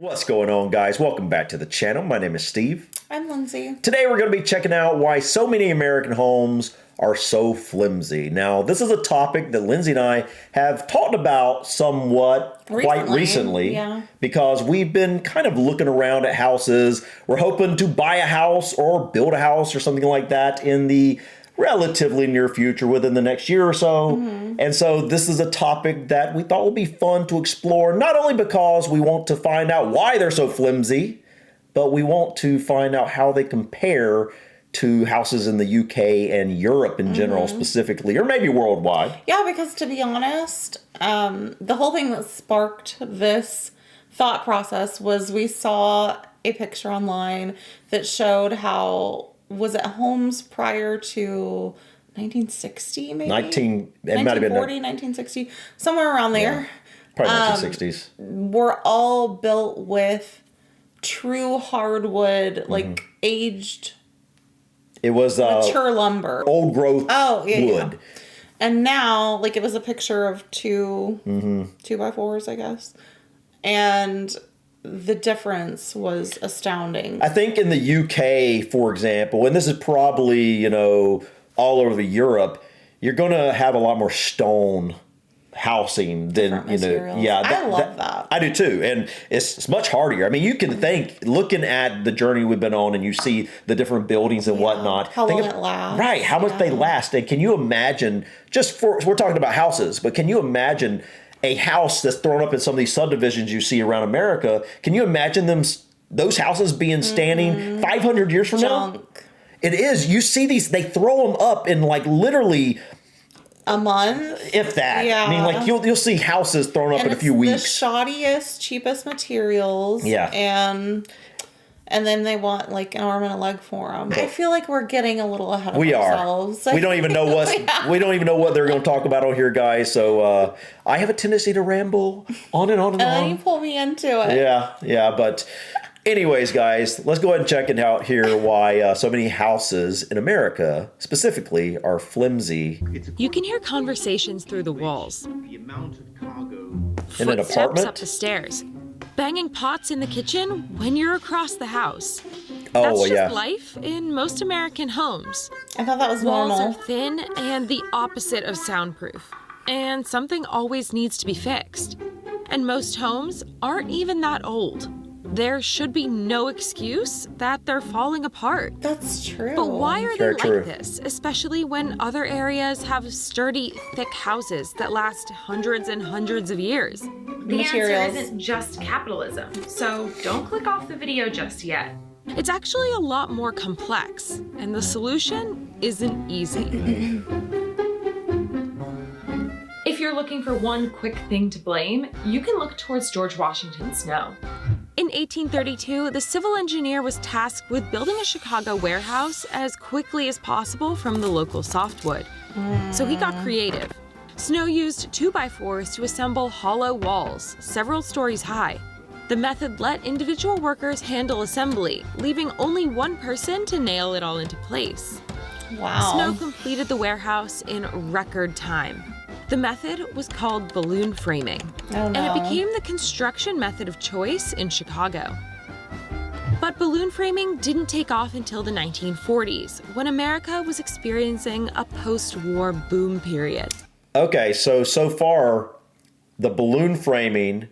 What's going on, guys? Welcome back to the channel. My name is Steve. I'm Lindsay. Today we're going to be checking out why so many American homes are so flimsy. Now, this is a topic that Lindsay and I have talked about somewhat quite recently because we've been kind of looking around at houses. We're hoping to buy a house or build a house or something like that in the relatively near future, within the next year or so. And so this is a topic that we thought would be fun to explore, not only because we want to find out why they're so flimsy, but we want to find out how they compare to houses in the UK and Europe in general specifically, or maybe worldwide. Yeah, because to be honest, the whole thing that sparked this thought process was we saw a picture online that showed how, was it homes prior to 1960 maybe? 1940, 1960, somewhere around there. Yeah, probably 1960s. Were all built with true hardwood, like aged... It was mature lumber. Old growth wood. Yeah. And now, like, it was a picture of two by fours, I guess. And the difference was astounding. I think in the UK, for example, and this is probably, all over Europe, you're going to have a lot more stone housing than I love that. I do too, and it's much harder. I mean, you can think, looking at the journey we've been on, and you see the different buildings and whatnot. How long it lasts, right? How much they last, and can you imagine? We're talking about houses, but can you imagine a house that's thrown up in some of these subdivisions you see around America? Can you imagine those houses being standing 500 years from now? It is. You see these; they throw them up in like literally a month, if that. Yeah. I mean, like you'll see houses thrown up in a few weeks. The shoddiest, cheapest materials. Yeah. And then they want like an arm and a leg for them. I feel like we're getting a little ahead of ourselves. We don't even know we don't even know what they're going to talk about on here, guys. So I have a tendency to ramble on and on and on. And then you pull me into it. Yeah. But anyways, guys, let's go ahead and check it out here. Why so many houses in America specifically are flimsy. You can hear conversations through the walls. In an Footsteps apartment up the stairs. Banging pots in the kitchen when you're across the house. Oh, That's just life in most American homes. I thought that was Walls normal. are thin and the opposite of soundproof. And something always needs to be fixed. And most homes aren't even that old. There should be no excuse that they're falling apart. That's true. But why are they Very true. like this, especially when other areas have sturdy, thick houses that last hundreds and hundreds of years? The answer isn't just capitalism, so don't click off the video just yet. It's actually a lot more complex, and the solution isn't easy. If you're looking for one quick thing to blame, you can look towards George Washington's snow. In 1832, the civil engineer was tasked with building a Chicago warehouse as quickly as possible from the local softwood. So he got creative. Snow used 2x4s to assemble hollow walls, several stories high. The method let individual workers handle assembly, leaving only one person to nail it all into place. Wow. Snow completed the warehouse in record time. The method was called balloon framing, and it became the construction method of choice in Chicago. But balloon framing didn't take off until the 1940s, when America was experiencing a post-war boom period. Okay, so far, the balloon framing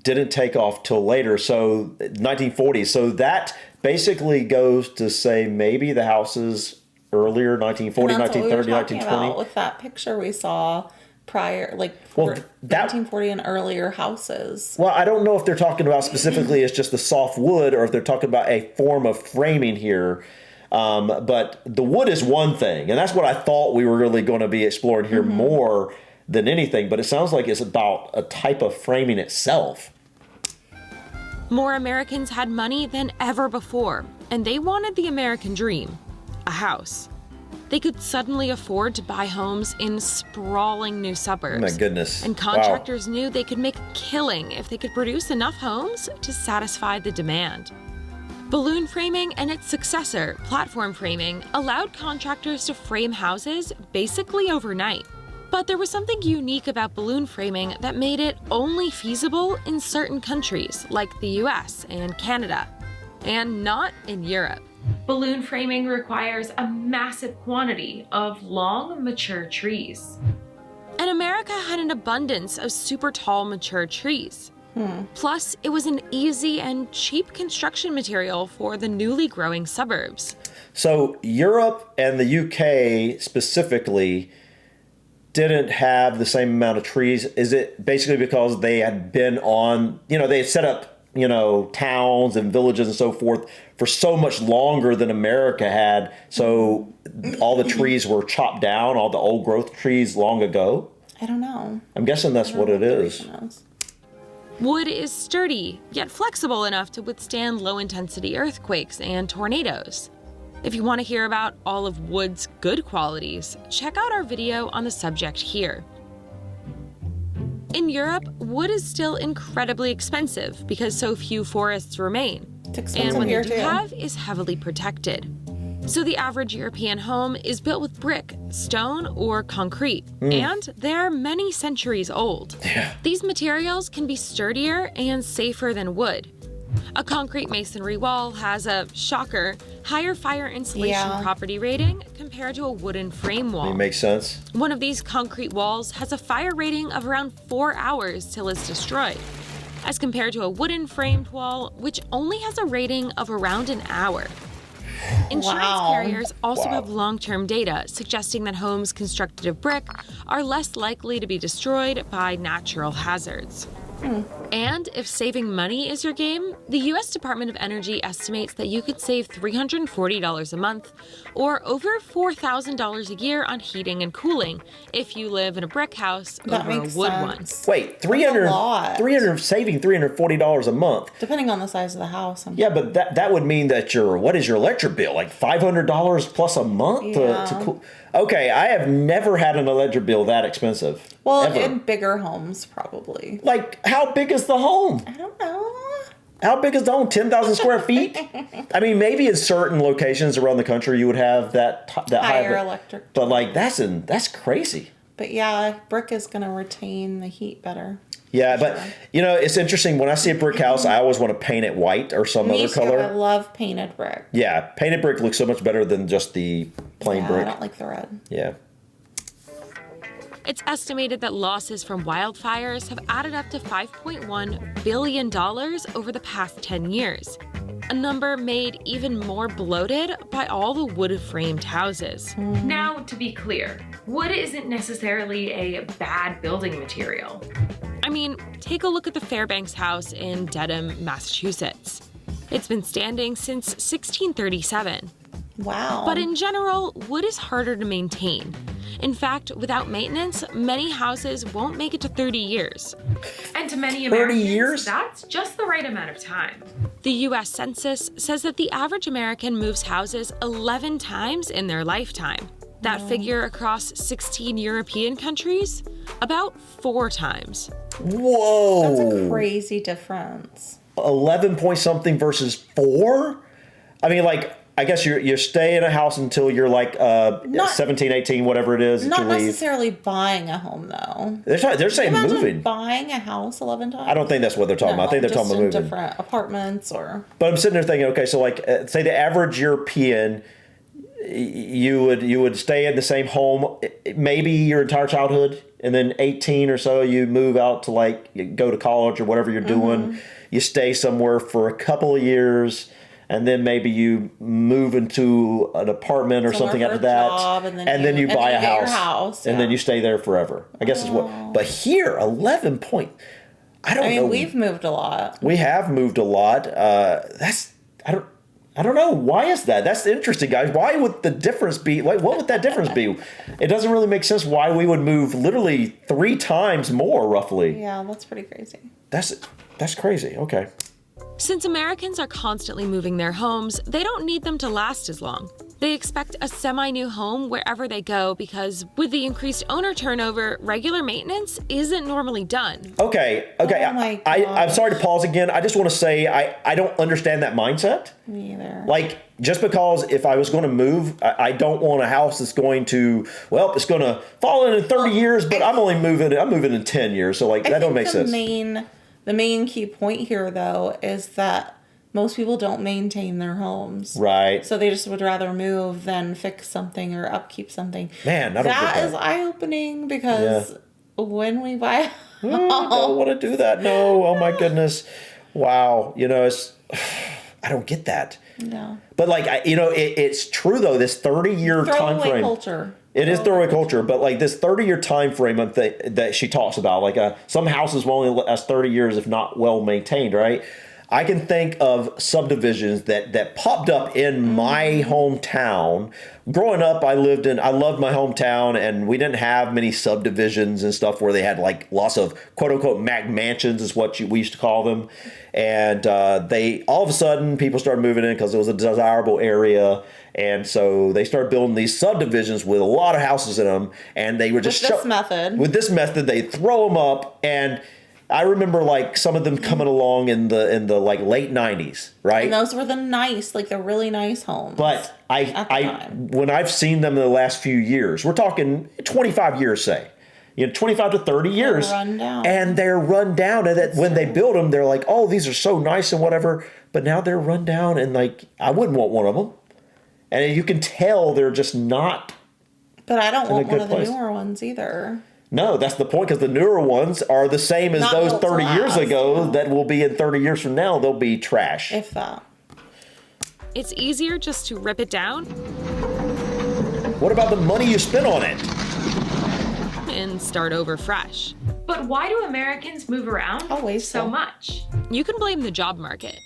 didn't take off till later, so 1940s. So that basically goes to say maybe the houses earlier, 1940, 1930, 1920. With that picture we saw prior, 1940 and earlier houses. Well, I don't know if they're talking about specifically as just the soft wood or if they're talking about a form of framing here. But the wood is one thing, and that's what I thought we were really going to be exploring here more than anything. But it sounds like it's about a type of framing itself. More Americans had money than ever before, and they wanted the American dream, a house. They could suddenly afford to buy homes in sprawling new suburbs. Oh my goodness. And contractors knew they could make a killing if they could produce enough homes to satisfy the demand. Balloon framing and its successor, platform framing, allowed contractors to frame houses basically overnight. But there was something unique about balloon framing that made it only feasible in certain countries, like the U.S. and Canada, and not in Europe. Balloon framing requires a massive quantity of long, mature trees. And America had an abundance of super tall, mature trees. Plus, it was an easy and cheap construction material for the newly growing suburbs. So Europe and the UK specifically didn't have the same amount of trees. Is it basically because they had been on, they had set up, towns and villages and so forth for so much longer than America had. So all the trees were chopped down, all the old growth trees long ago? I don't know. I'm guessing that's what it is. Wood is sturdy, yet flexible enough to withstand low-intensity earthquakes and tornadoes. If you want to hear about all of wood's good qualities, check out our video on the subject here. In Europe, wood is still incredibly expensive because so few forests remain. It's expensive And what here they do too. have is heavily protected. So the average European home is built with brick, stone, or concrete, and they're many centuries old. Yeah. These materials can be sturdier and safer than wood. A concrete masonry wall has a, shocker, higher fire insulation property rating compared to a wooden frame wall. It makes sense. One of these concrete walls has a fire rating of around 4 hours till it's destroyed, as compared to a wooden framed wall, which only has a rating of around an hour. Insurance carriers also have long-term data suggesting that homes constructed of brick are less likely to be destroyed by natural hazards. And if saving money is your game, the U.S. Department of Energy estimates that you could save $340 a month or over $4,000 a year on heating and cooling if you live in a brick house over a wood one. Wait, saving $340 a month. Depending on the size of the house. Yeah, but that would mean that what is your electric bill? Like $500 plus a month to cool? Okay, I have never had an electric bill that expensive. Well, ever. in bigger homes, probably. Like, how big is the home? I don't know. How big is the home? 10,000 square feet? I mean, maybe in certain locations around the country you would have that Higher electric. But like, that's crazy. But yeah, brick is going to retain the heat better. Yeah, but it's interesting. When I see a brick house, I always want to paint it white or some other color. I love painted brick. Yeah, painted brick looks so much better than just the plain brick. I don't like the red. Yeah. It's estimated that losses from wildfires have added up to $5.1 billion over the past 10 years, a number made even more bloated by all the wood-framed houses. Now, to be clear, wood isn't necessarily a bad building material. I mean, take a look at the Fairbanks house in Dedham, Massachusetts. It's been standing since 1637. Wow. But in general, wood is harder to maintain. In fact, without maintenance, many houses won't make it to 30 years. And to many 30 Americans, years? that's just the right amount of time. The U.S. Census says that the average American moves houses 11 times in their lifetime. That figure across 16 European countries? About 4 times. Whoa. That's a crazy difference. 11 point something versus 4? I mean, like, I guess you stay in a house until you're like 17, 18, whatever it is that Not you leave. necessarily buying a home, though. They're saying Imagine moving. buying a house 11 times. I don't think that's what they're talking about. I think they're talking about moving. Different apartments or... But I'm sitting there thinking, okay, so like, say the average European, you would stay in the same home maybe your entire childhood, and then 18 or so you move out to like go to college or whatever you're doing. You stay somewhere for a couple of years, and then maybe you move into an apartment or something after that, job, and then you buy a get your house, and then you stay there forever. I guess is what. But here, 11 point. I don't know. We've moved a lot. We have moved a lot. I don't know. Why is that? That's interesting, guys. Why would the difference be? What would that difference be? It doesn't really make sense why we would move literally 3 times more, roughly. Yeah, that's pretty crazy. That's crazy. Okay. Since Americans are constantly moving their homes, they don't need them to last as long. They expect a semi-new home wherever they go because with the increased owner turnover, regular maintenance isn't normally done. Okay. Oh my I'm sorry to pause again. I just want to say I don't understand that mindset. Me either. Like, just because if I was going to move, I don't want a house that's going to, it's going to fall in 30 years, but I'm moving in 10 years. So, like, that don't make sense. The main key point here, though, is that most people don't maintain their homes. Right. So they just would rather move than fix something or upkeep something. Man, I don't get that. That is eye-opening because when we buy a I don't want to do that. No. Oh, my goodness. Wow. I don't get that. No. But, like, it's true, though, this 30-year time frame. Culture. It is throwaway culture, but like this 30-year time frame that she talks about, like some houses will only last 30 years if not well maintained, right? I can think of subdivisions that popped up in my hometown. Growing up, I loved my hometown, and we didn't have many subdivisions and stuff where they had like lots of quote unquote Mac mansions is what we used to call them. And they all of a sudden people started moving in because it was a desirable area. And so they started building these subdivisions with a lot of houses in them, and they were just with this method, they throw them up. And I remember like some of them coming along in the like late 90s, right? And those were the really nice homes. But when I've seen them in the last few years, we're talking 25 years, say. 25 to 30 years. They're run down. And they're run down. And that when they build them, they're like, oh, these are so nice and whatever. But now they're run down, and like, I wouldn't want one of them. And you can tell they're just not. But I don't want one of the newer ones either. No, that's the point, because the newer ones are the same as those 30 years ago that will be in 30 years from now. They'll be trash. If that. It's easier just to rip it down. What about the money you spent on it? And start over fresh. But why do Americans move around so much? You can blame the job market.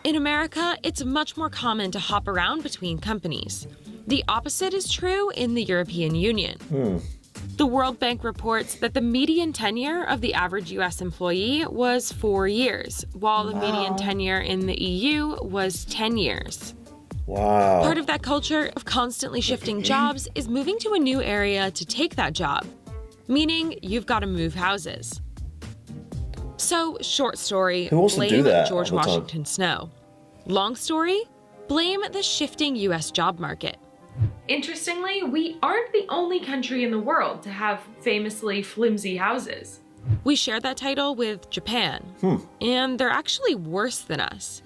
In America, it's much more common to hop around between companies. The opposite is true in the European Union. The World Bank reports that the median tenure of the average U.S. employee was 4 years, while the median tenure in the EU was 10 years. Wow. Part of that culture of constantly shifting jobs is moving to a new area to take that job, meaning you've got to move houses. So, short story, blame George Washington Snow. Long story, blame the shifting U.S. job market. Interestingly, we aren't the only country in the world to have famously flimsy houses. We share that title with Japan, and they're actually worse than us.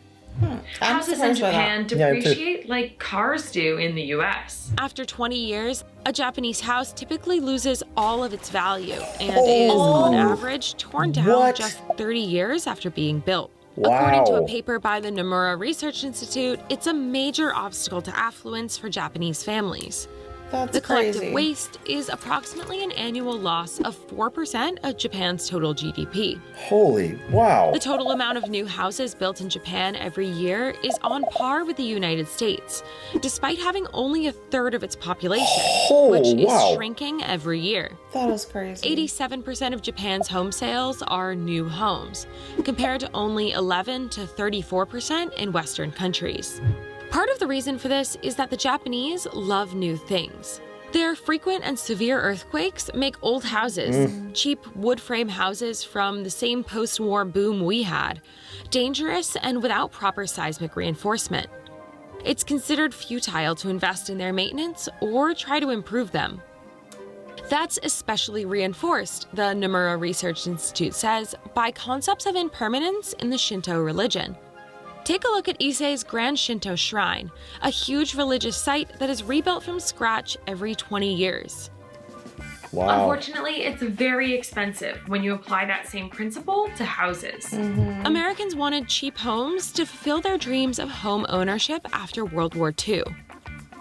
Houses in Japan depreciate like cars do in the U.S. After 20 years, a Japanese house typically loses all of its value and is, on average, torn down just 30 years after being built. Wow. According to a paper by the Nomura Research Institute, it's a major obstacle to affluence for Japanese families. That's the collective crazy. waste is approximately an annual loss of 4% of Japan's total GDP. Holy wow. The total amount of new houses built in Japan every year is on par with the United States, despite having only a third of its population, which is shrinking every year. That is crazy. 87% of Japan's home sales are new homes, compared to only 11 to 34% in Western countries. Part of the reason for this is that the Japanese love new things. Their frequent and severe earthquakes make old houses, cheap wood frame houses from the same post-war boom we had, dangerous and without proper seismic reinforcement. It's considered futile to invest in their maintenance or try to improve them. That's especially reinforced, the Nomura Research Institute says, by concepts of impermanence in the Shinto religion. Take a look at Issei's Grand Shinto Shrine, a huge religious site that is rebuilt from scratch every 20 years. Wow. Unfortunately, it's very expensive when you apply that same principle to houses. Americans wanted cheap homes to fulfill their dreams of home ownership after World War II.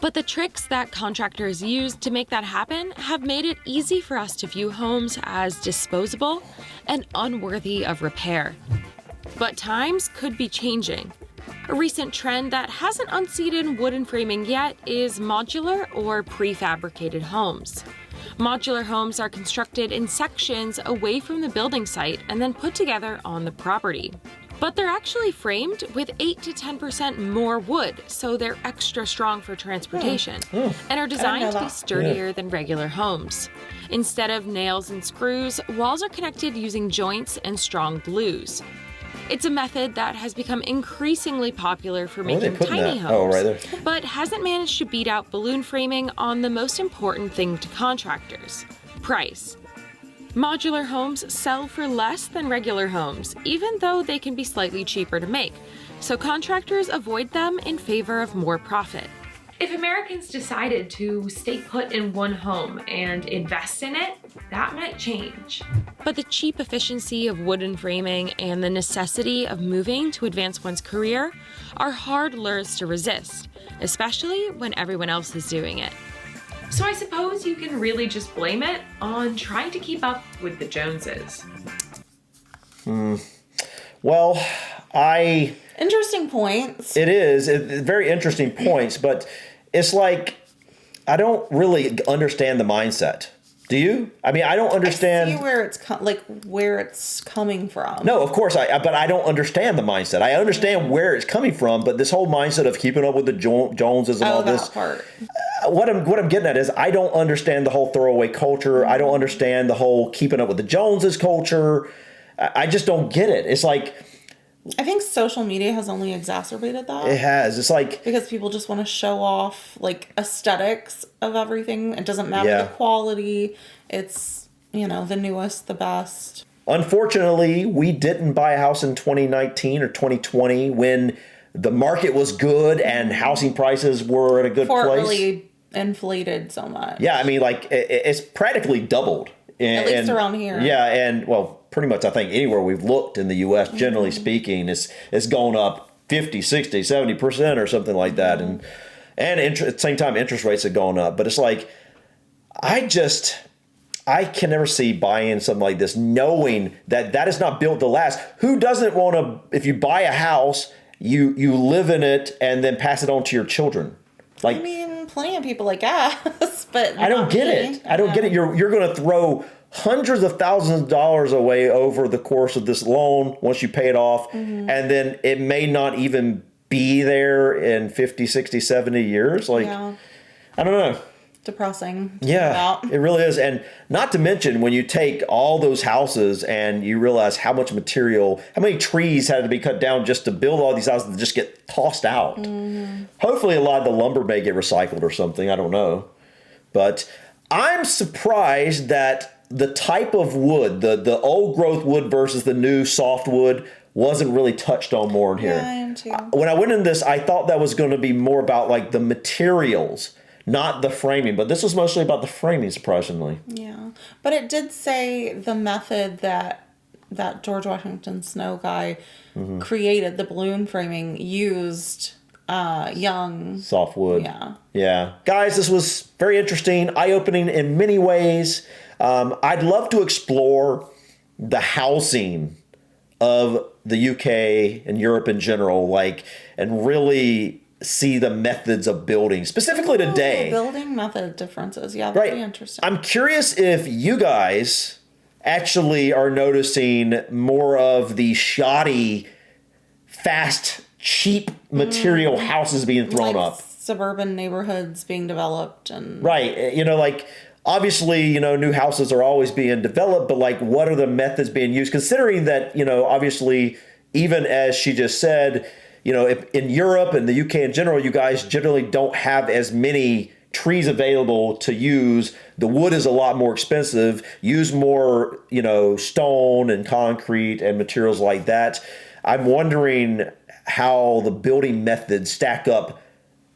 But the tricks that contractors used to make that happen have made it easy for us to view homes as disposable and unworthy of repair. But times could be changing. A recent trend that hasn't unseated wooden framing yet is modular or prefabricated homes. Modular homes are constructed in sections away from the building site and then put together on the property. But they're actually framed with 8 to 10% more wood, so they're extra strong for transportation and are designed to be sturdier than regular homes. Instead of nails and screws, walls are connected using joints and strong glues. It's a method that has become increasingly popular for making tiny homes, right there. but hasn't managed to beat out balloon framing on the most important thing to contractors: price. Modular homes sell for less than regular homes, even though they can be slightly cheaper to make, so contractors avoid them in favor of more profit. If Americans decided to stay put in one home and invest in it, that might change. But the cheap efficiency of wooden framing and the necessity of moving to advance one's career are hard lures to resist, especially when everyone else is doing it. So I suppose you can really just blame it on trying to keep up with the Joneses. Well, Interesting points. It is. Very interesting points, but it's like, I don't really understand the mindset. Do you? I mean, I don't understand. I see where it's coming from. No, of course, but I don't understand the mindset. I understand where it's coming from, but this whole mindset of keeping up with the Joneses and all this. Part. What I'm getting at is I don't understand the whole throwaway culture. I don't understand the whole keeping up with the Joneses culture. I just don't get it. It's like, I think social media has only exacerbated that. It has. It's like, because people just want to show off like aesthetics of everything. It doesn't matter the quality. It's, the newest, the best. Unfortunately, we didn't buy a house in 2019 or 2020 when the market was good and housing prices were at a good place. Really inflated so much. Yeah, I mean, like it's practically doubled. At least around here. Yeah, and pretty much I think anywhere we've looked in the U.S., generally speaking, it's gone up 50, 60, 70% or something like that. And at the same time, interest rates have gone up. But it's like, I can never see buying something like this, knowing that is not built to last. Who doesn't want to, if you buy a house, you live in it and then pass it on to your children? Like, I mean, plenty of people like us, but I don't get it. I don't get it. You're going to throw hundreds of thousands of dollars away over the course of this loan once you pay it off, and then it may not even be there in 50, 60, 70 years. Like, I don't know. Depressing. Yeah, it really is. And not to mention when you take all those houses and you realize how much material, how many trees had to be cut down just to build all these houses that just get tossed out. Hopefully a lot of the lumber may get recycled or something. I don't know. But I'm surprised that the type of wood, the old growth wood versus the new soft wood, wasn't really touched on more in here. Yeah, I am too. When I went in this, I thought that was going to be more about like the materials, not the framing, but this was mostly about the framing, surprisingly. Yeah, but it did say the method that George Washington Snow guy created, the balloon framing, used young softwood. Yeah. Guys, this was very interesting, eye-opening in many ways. I'd love to explore the housing of the UK and Europe in general, and really see the methods of building, specifically today. Building method differences. Yeah, that'd be interesting. I'm curious if you guys actually are noticing more of the shoddy, fast, cheap material houses being thrown up. Suburban neighborhoods being developed. And obviously, new houses are always being developed, but what are the methods being used? Considering that, obviously, even as she just said, in Europe and the UK in general, you guys generally don't have as many trees available to use. The wood is a lot more expensive. Use more, stone and concrete and materials like that. I'm wondering how the building methods stack up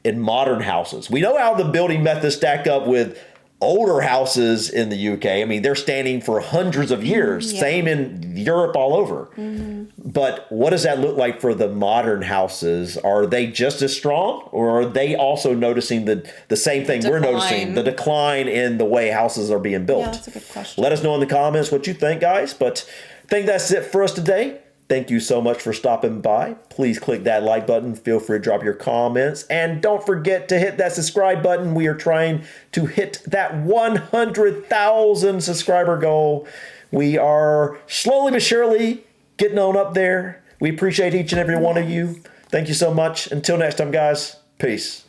in modern houses. We know how the building methods stack up with older houses in the UK. I mean, they're standing for hundreds of years. Same in Europe, all over. But what does that look like for the modern houses? Are they just as strong, or are they also noticing the same thing we're noticing, the decline in the way houses are being built? Yeah, that's a good question. Let us know in the comments what you think, guys. But I think that's it for us today. Thank you so much for stopping by. Please click that like button. Feel free to drop your comments. And don't forget to hit that subscribe button. We are trying to hit that 100,000 subscriber goal. We are slowly but surely getting on up there. We appreciate each and every one of you. Thank you so much. Until next time, guys. Peace.